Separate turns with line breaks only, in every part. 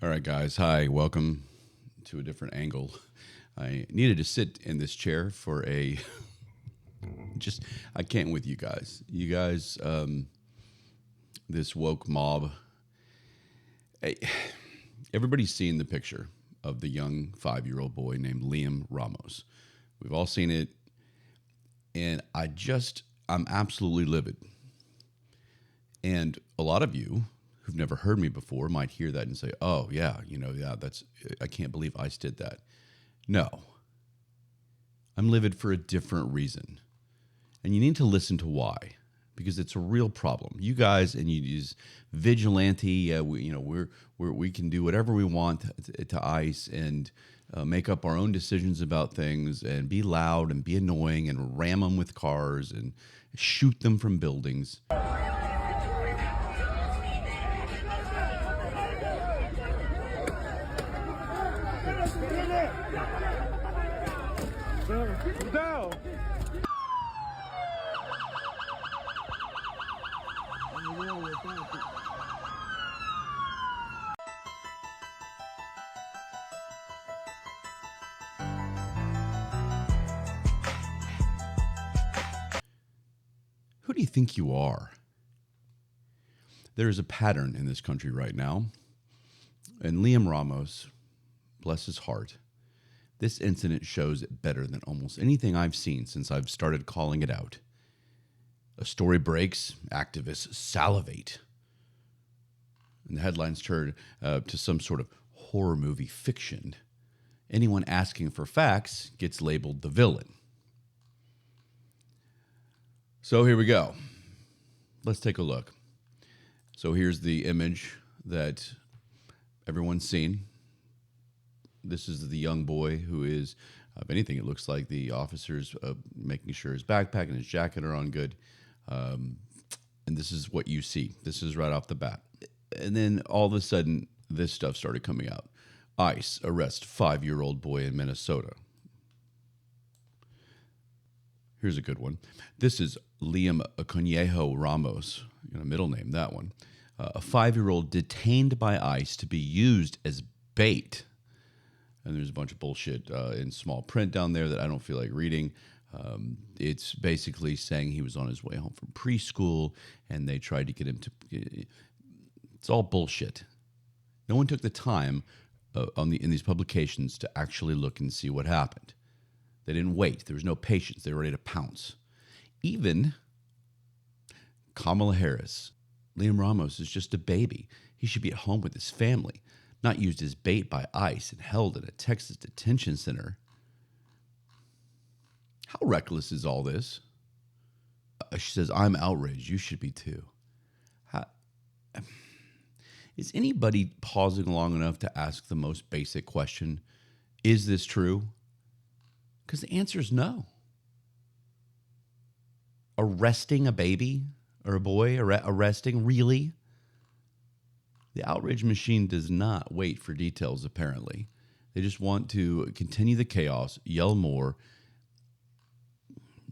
All right, guys. Hi. Welcome to a different angle. I needed to sit in this chair for a I can't with you guys. You guys, this woke mob. Hey, everybody's seen the picture of the young 5-year-old boy named Liam Ramos. We've all seen it. And I'm absolutely livid. And a lot of you who've never heard me before might hear that and say, oh, yeah, I can't believe ICE did that. No, I'm livid for a different reason. And you need to listen to why, because it's a real problem. You guys and you use vigilante, we can do whatever we want to ICE and make up our own decisions about things and be loud and be annoying and ram them with cars and shoot them from buildings.
Down.
Who do you think you are? There is a pattern in this country right now. And Liam Ramos, bless his heart, this incident shows it better than almost anything I've seen since I've started calling it out. A story breaks, activists salivate. And the headlines turn to some sort of horror movie fiction. Anyone asking for facts gets labeled the villain. So here we go. Let's take a look. So here's the image that everyone's seen. This is the young boy who is, if anything, it looks like the officers making sure his backpack and his jacket are on good. And this is what you see. This is right off the bat. And then all of a sudden, this stuff started coming out. ICE arrest 5-year-old boy in Minnesota. Here's a good one. This is Liam Conejo Ramos, middle name, that one. A 5-year-old detained by ICE to be used as bait. And there's a bunch of bullshit in small print down there that I don't feel like reading. It's basically saying he was on his way home from preschool and they tried to get him to... It's all bullshit. No one took the time in these publications to actually look and see what happened. They didn't wait. There was no patience. They were ready to pounce. Even Kamala Harris, Liam Ramos is just a baby. He should be at home with his family, not used as bait by ICE and held in a Texas detention center. How reckless is all this? She says, I'm outraged. You should be too. Is anybody pausing long enough to ask the most basic question? Is this true? Because the answer is no. Arresting a baby or a boy, arresting, really? The outrage machine does not wait for details, apparently. They just want to continue the chaos, yell more.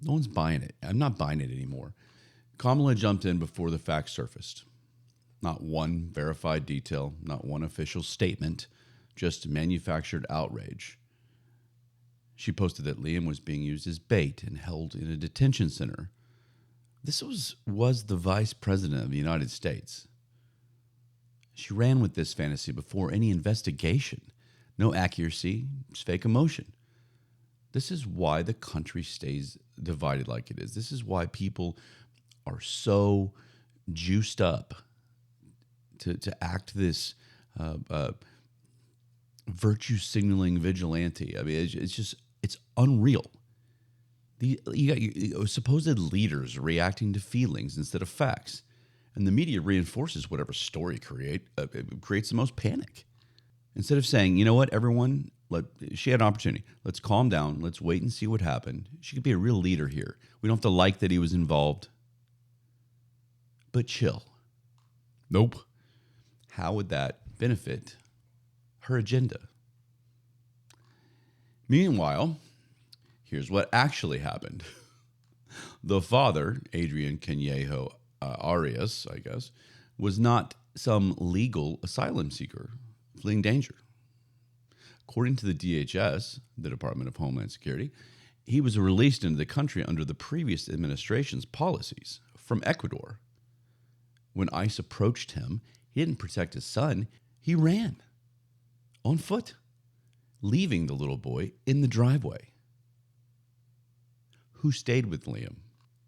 No one's buying it. I'm not buying it anymore. Kamala jumped in before the facts surfaced. Not one verified detail, not one official statement, just manufactured outrage. She posted that Liam was being used as bait and held in a detention center. This was the vice president of the United States. She ran with this fantasy before any investigation. No accuracy, just fake emotion. This is why the country stays divided like it is. This is why people are so juiced up to act this virtue signaling vigilante. I mean, it's unreal. You got your supposed leaders reacting to feelings instead of facts. And the media reinforces whatever story it creates the most panic. Instead of saying, you know what, everyone, she had an opportunity. Let's calm down. Let's wait and see what happened. She could be a real leader here. We don't have to like that he was involved. But chill. Nope. How would that benefit her agenda? Meanwhile, here's what actually happened. The father, Adrian Conejo Arias, I guess, was not some legal asylum seeker. fleeing danger. According to the DHS, the Department of Homeland Security, he was released into the country under the previous administration's policies from Ecuador. When ICE approached him, he didn't protect his son. He ran on foot, leaving the little boy in the driveway. Who stayed with Liam?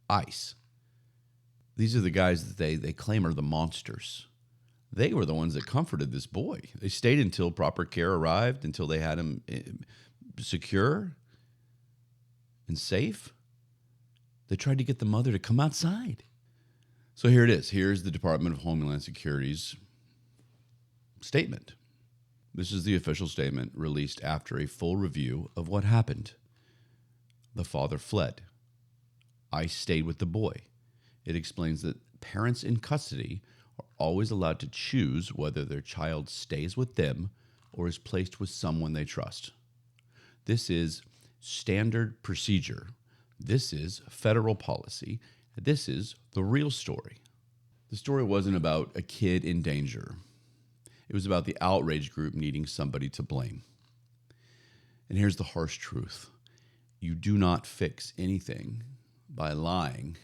ICE. These are the guys that they claim are the monsters. They were the ones that comforted this boy. They stayed until proper care arrived, until they had him secure and safe. They tried to get the mother to come outside. So here it is. Here's the Department of Homeland Security's statement. This is the official statement released after a full review of what happened. The father fled. ICE stayed with the boy. It explains that parents in custody are always allowed to choose whether their child stays with them or is placed with someone they trust. This is standard procedure. This is federal policy. This is the real story. The story wasn't about a kid in danger. It was about the outrage group needing somebody to blame. And here's the harsh truth. You do not fix anything by lying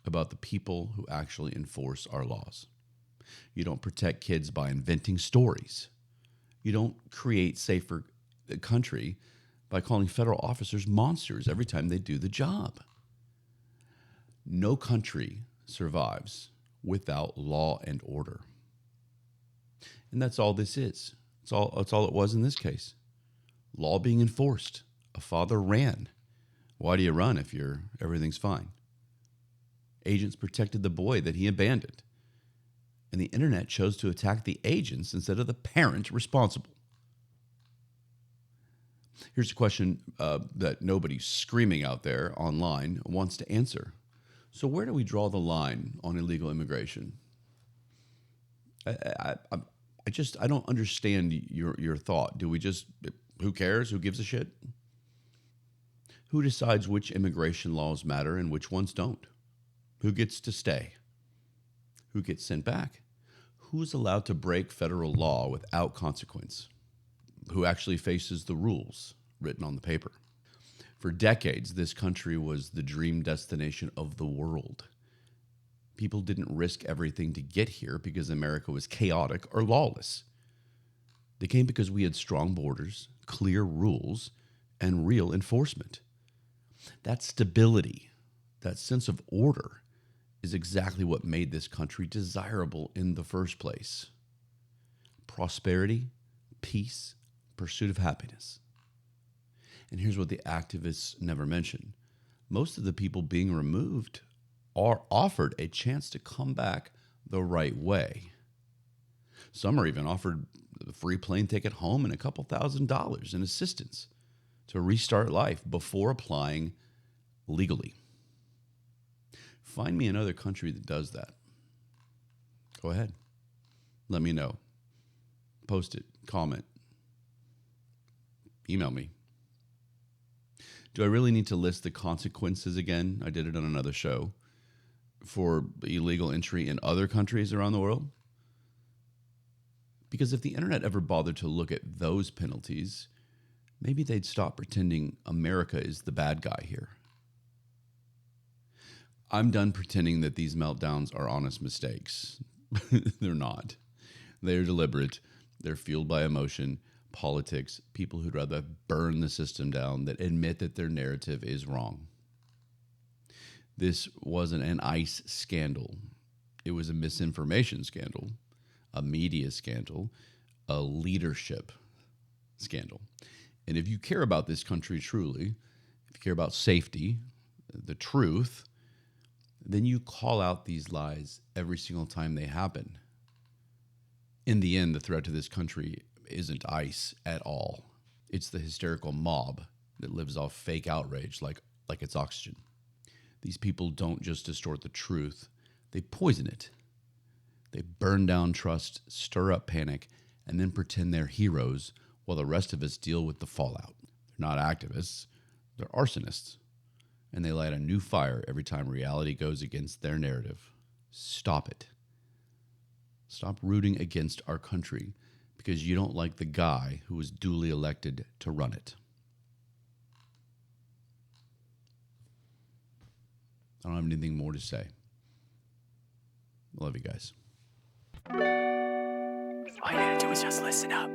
about the people who actually enforce our laws. You don't protect kids by inventing stories. You don't create safer country by calling federal officers monsters every time they do the job. No country survives without law and order. And that's all this is. That's all it was in this case. Law being enforced. A father ran. Why do you run if everything's fine? Agents protected the boy that he abandoned. And the internet chose to attack the agents instead of the parent responsible. Here's a question that nobody screaming out there online wants to answer. So where do we draw the line on illegal immigration? I don't understand your thought. Do we just, who cares? Who gives a shit? Who decides which immigration laws matter and which ones don't? Who gets to stay? Who gets sent back? Who's allowed to break federal law without consequence? Who actually faces the rules written on the paper? For decades, this country was the dream destination of the world. People didn't risk everything to get here because America was chaotic or lawless. They came because we had strong borders, clear rules, and real enforcement. That stability, that sense of order, is exactly what made this country desirable in the first place. Prosperity, peace, pursuit of happiness. And here's what the activists never mention. Most of the people being removed are offered a chance to come back the right way. Some are even offered a free plane ticket home and a couple $1,000s in assistance to restart life before applying legally. Find me another country that does that. Go ahead. Let me know. Post it. Comment. Email me. Do I really need to list the consequences again? I did it on another show for illegal entry in other countries around the world. Because if the internet ever bothered to look at those penalties, maybe they'd stop pretending America is the bad guy here. I'm done pretending that these meltdowns are honest mistakes. They're not. They're deliberate. They're fueled by emotion, politics, people who'd rather burn the system down that admit that their narrative is wrong. This wasn't an ICE scandal. It was a misinformation scandal, a media scandal, a leadership scandal. And if you care about this country truly, if you care about safety, the truth, then you call out these lies every single time they happen. In the end, the threat to this country isn't ICE at all. It's the hysterical mob that lives off fake outrage like it's oxygen. These people don't just distort the truth, they poison it. They burn down trust, stir up panic, and then pretend they're heroes while the rest of us deal with the fallout. They're not activists, they're arsonists. And they light a new fire every time reality goes against their narrative. Stop it. Stop rooting against our country because you don't like the guy who was duly elected to run it. I don't have anything more to say. Love you guys.
All you gotta do is just listen up.